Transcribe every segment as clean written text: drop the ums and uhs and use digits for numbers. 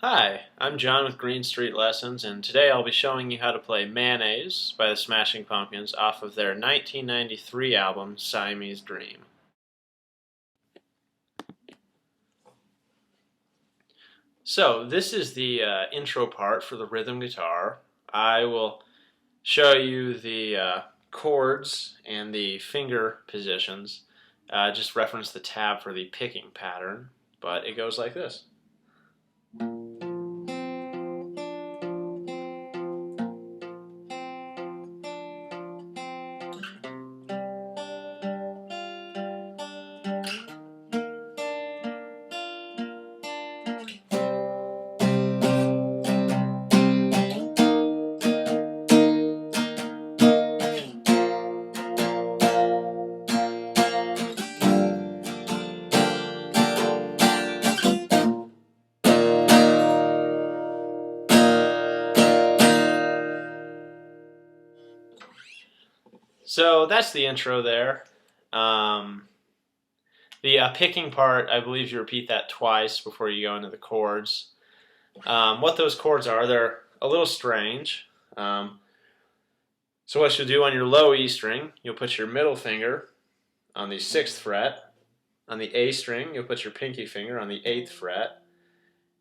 Hi, I'm John with Green Street Lessons, and today I'll be showing you how to play Mayonnaise by the Smashing Pumpkins off of their 1993 album, Siamese Dream. So, this is the intro part for the rhythm guitar. I will show you the chords and the finger positions. Just reference the tab for the picking pattern, but it goes like this. So that's the intro there. The picking part, I believe you repeat that twice before you go into the chords. What those chords are, they're a little strange. So what you'll do on your low E string, you'll put your middle finger on the 6th fret. On the A string, you'll put your pinky finger on the 8th fret.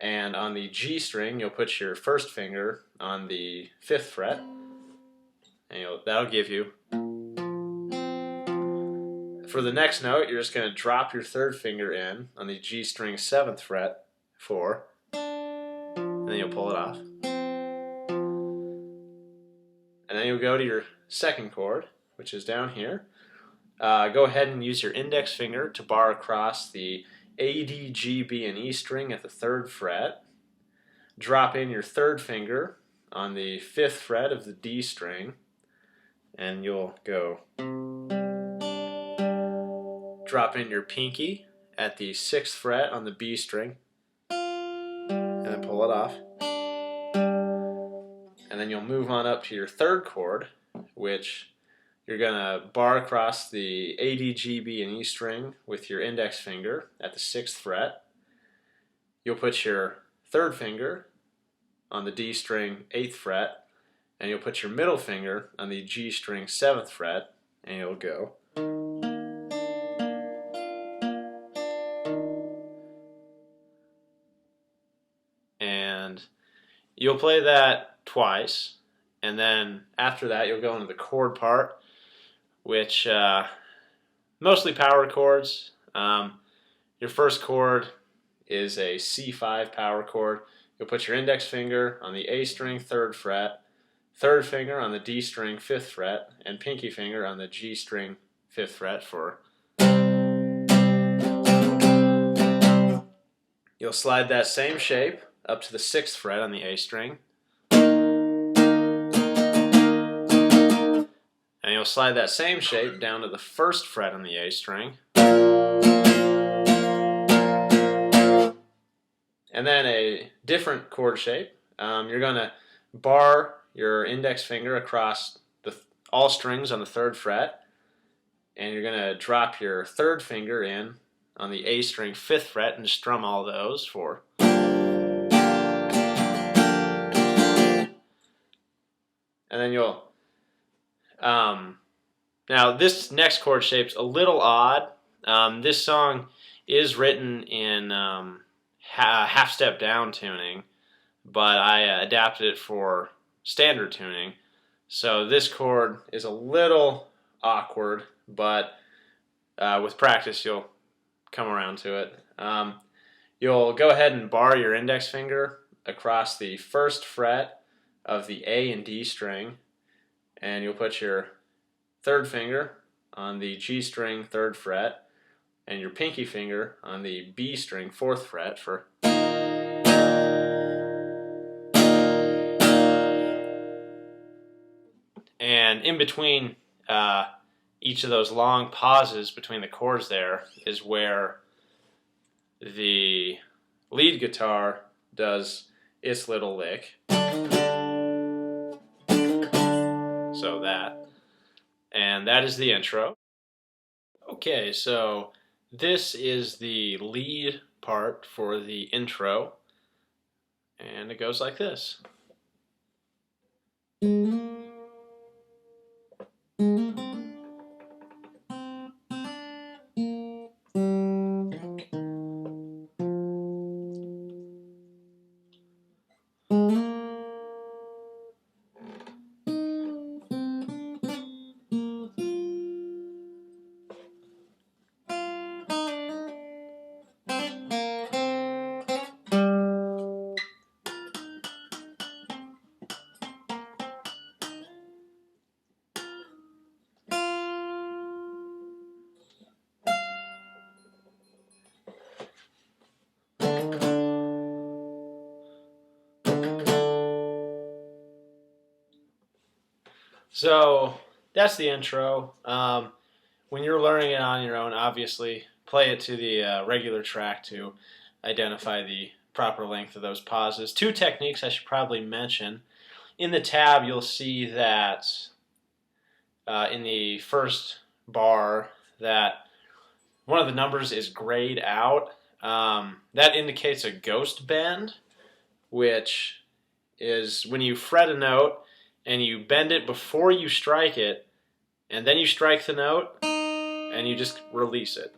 And on the G string, you'll put your first finger on the 5th fret. And that'll give you. For the next note, you're just going to drop your third finger in on the G string 7th fret, 4, and then you'll pull it off. And then you'll go to your second chord, which is down here. Go ahead and use your index finger to bar across the A, D, G, B, and E string at the 3rd fret. Drop in your third finger on the 5th fret of the D string, and you'll go. Drop in your pinky at the 6th fret on the B string, and then pull it off. And then you'll move on up to your third chord, which you're going to bar across the A, D, G, B, and E string with your index finger at the 6th fret. You'll put your third finger on the D string 8th fret, and you'll put your middle finger on the G string 7th fret, and you'll go. And you'll play that twice, and then after that you'll go into the chord part, which mostly power chords. Your first chord is a C5 power chord. You'll put your index finger on the A string 3rd fret, third finger on the D string 5th fret, and pinky finger on the G string 5th fret for. You'll slide that same shape up to the 6th fret on the A string. And you'll slide that same shape down to the 1st fret on the A string. And then a different chord shape. You're going to bar your index finger across all strings on the 3rd fret. And you're going to drop your third finger in on the A string 5th fret and strum all those for. And then you'll. Now this next chord shape's a little odd. This song is written in half step down tuning, but I adapted it for standard tuning. So this chord is a little awkward, but with practice you'll come around to it. You'll go ahead and bar your index finger across the 1st fret of the A and D string, and you'll put your third finger on the G string 3rd fret and your pinky finger on the B string 4th fret for. And in between each of those long pauses between the chords there is where the lead guitar does its little lick. So that. And that is the intro. Okay, so this is the lead part for the intro. And it goes like this. So that's the intro. When you're learning it on your own, obviously play it to the regular track to identify the proper length of those pauses. Two techniques I should probably mention. In the tab, you'll see that in the first bar that one of the numbers is grayed out. That indicates a ghost bend, which is when you fret a note and you bend it before you strike it, and then you strike the note and you just release it.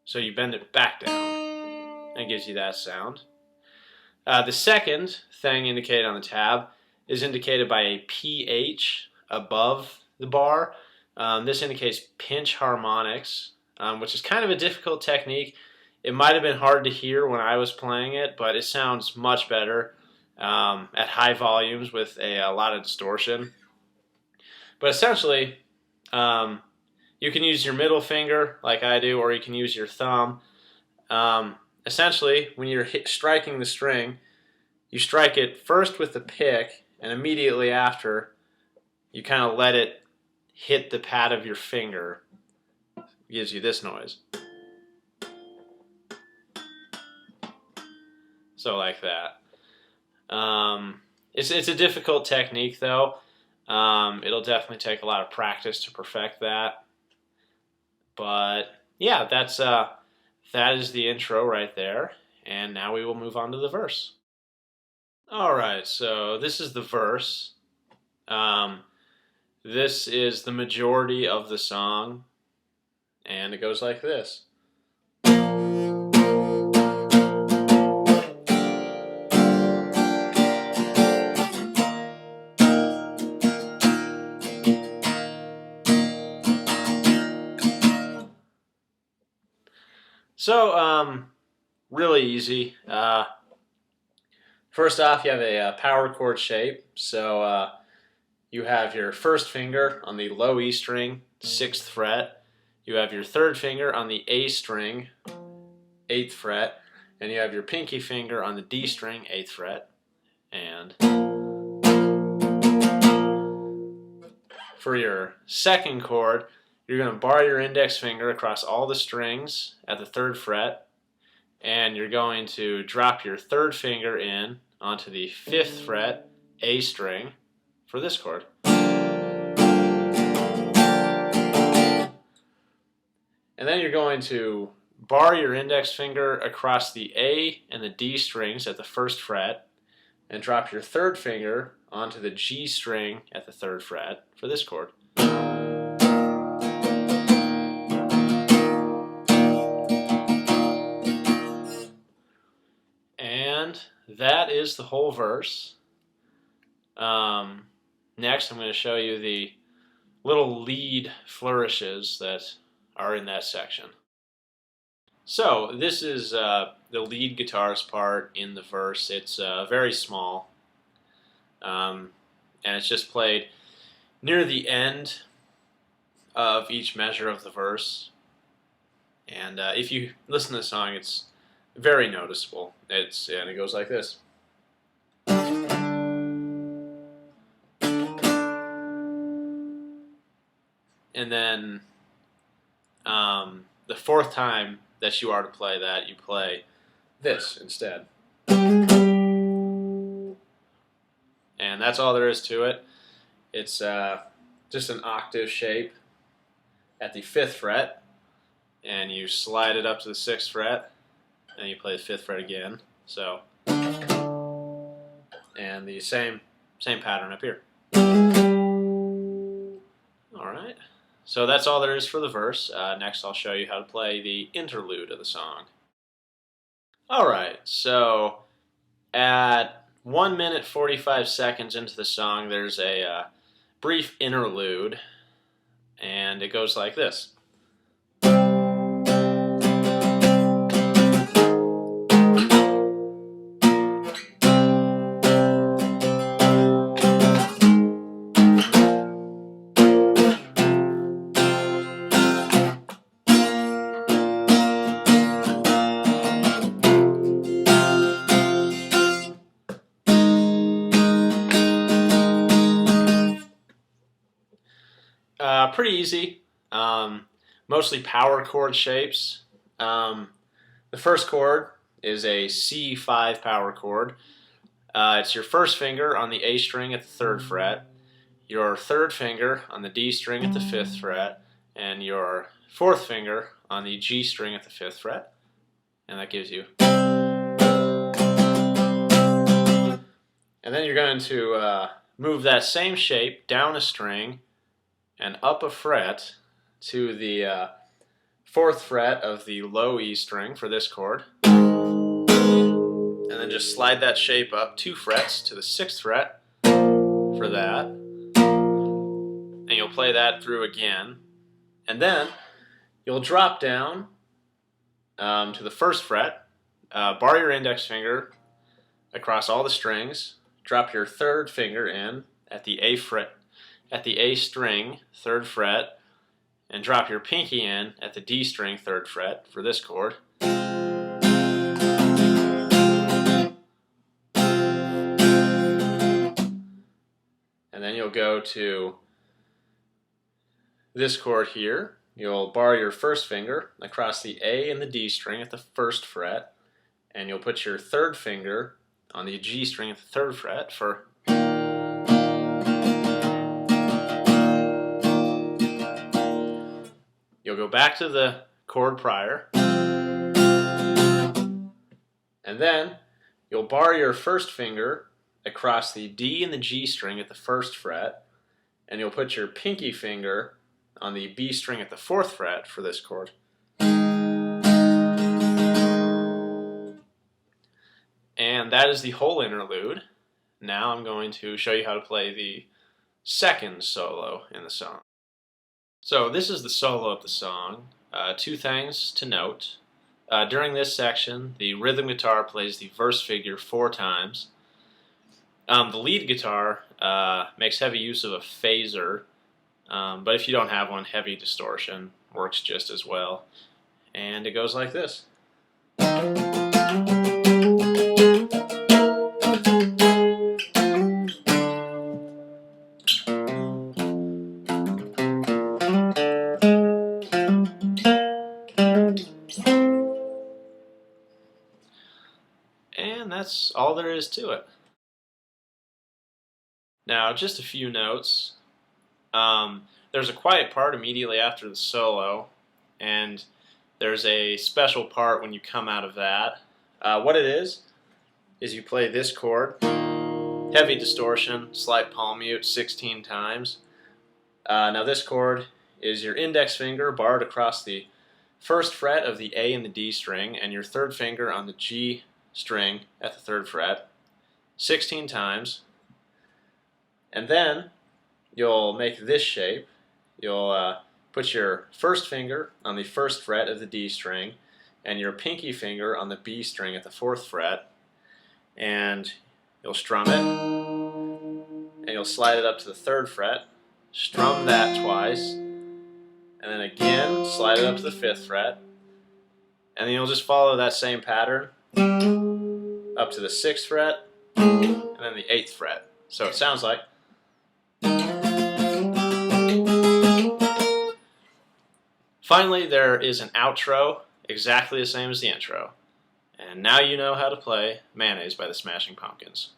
So you bend it back down, and it gives you that sound. The second thing indicated on the tab is indicated by a PH above the bar. This indicates pinch harmonics, which is kind of a difficult technique. It might have been hard to hear when I was playing it, but it sounds much better at high volumes with a lot of distortion. But essentially, you can use your middle finger like I do, or you can use your thumb. Essentially, when you're striking the string, you strike it first with the pick, and immediately after, you kind of let it hit the pad of your finger. It gives you this noise. So like that. It's a difficult technique though. It'll definitely take a lot of practice to perfect that. But yeah, that is the intro right there. And now we will move on to the verse. Alright, so this is the verse. This is the majority of the song. And it goes like this. So, really easy. First off, you have a power chord shape. So you have your first finger on the low E string, 6th fret. You have your third finger on the A string, 8th fret. And you have your pinky finger on the D string, 8th fret. And for your second chord, you're going to bar your index finger across all the strings at the 3rd fret, and you're going to drop your third finger in onto the 5th fret A string for this chord. And then you're going to bar your index finger across the A and the D strings at the 1st fret, and drop your third finger onto the G string at the 3rd fret for this chord. And that is the whole verse. Next, I'm going to show you the little lead flourishes that are in that section. So this is the lead guitar's part in the verse. It's very small, and it's just played near the end of each measure of the verse. And if you listen to the song, it's very noticeable. And it goes like this. And then the fourth time that you are to play that, you play this instead. And that's all there is to it. It's just an octave shape at the 5th fret, and you slide it up to the 6th fret, and you play the 5th fret again. So, and the same pattern up here. Alright, so that's all there is for the verse. Next I'll show you how to play the interlude of the song. Alright, so at 1 minute 45 seconds into the song, there's a brief interlude, and it goes like this. Pretty easy. Mostly power chord shapes. The first chord is a C5 power chord. It's your first finger on the A string at the 3rd fret, your 3rd finger on the D string at the 5th fret, and your 4th finger on the G string at the 5th fret. And that gives you. And then you're going to move that same shape down a string and up a fret to the 4th fret of the low E string for this chord. And then just slide that shape up 2 frets to the 6th fret for that. And you'll play that through again. And then you'll drop down to the 1st fret, bar your index finger across all the strings, drop your 3rd finger in at the A fret, at the A string, 3rd fret, and drop your pinky in at the D string, 3rd fret for this chord. And then you'll go to this chord here. You'll bar your 1st finger across the A and the D string at the 1st fret, and you'll put your 3rd finger on the G string at the 3rd fret for. You'll go back to the chord prior, and then you'll bar your 1st finger across the D and the G string at the 1st fret, and you'll put your pinky finger on the B string at the 4th fret for this chord. And that is the whole interlude. Now I'm going to show you how to play the 2nd solo in the song. So this is the solo of the song. 2 things to note. During this section, the rhythm guitar plays the verse figure 4 times. The lead guitar makes heavy use of a phaser, but if you don't have one, heavy distortion works just as well. And it goes like this. And that's all there is to it. Now, just a few notes. There's a quiet part immediately after the solo, and there's a special part when you come out of that. What it is you play this chord, heavy distortion, slight palm mute 16 times. Now this chord is your index finger barred across the 1st fret of the A and the D string, and your 3rd finger on the G string at the 3rd fret 16 times. And then you'll make this shape. You'll put your 1st finger on the 1st fret of the D string and your pinky finger on the B string at the 4th fret, and you'll strum it, and you'll slide it up to the 3rd fret, strum that twice, and then again slide it up to the 5th fret, and then you'll just follow that same pattern up to the 6th fret and then the 8th fret. So it sounds like. Finally, there is an outro, exactly the same as the intro. And now you know how to play Mayonnaise by the Smashing Pumpkins.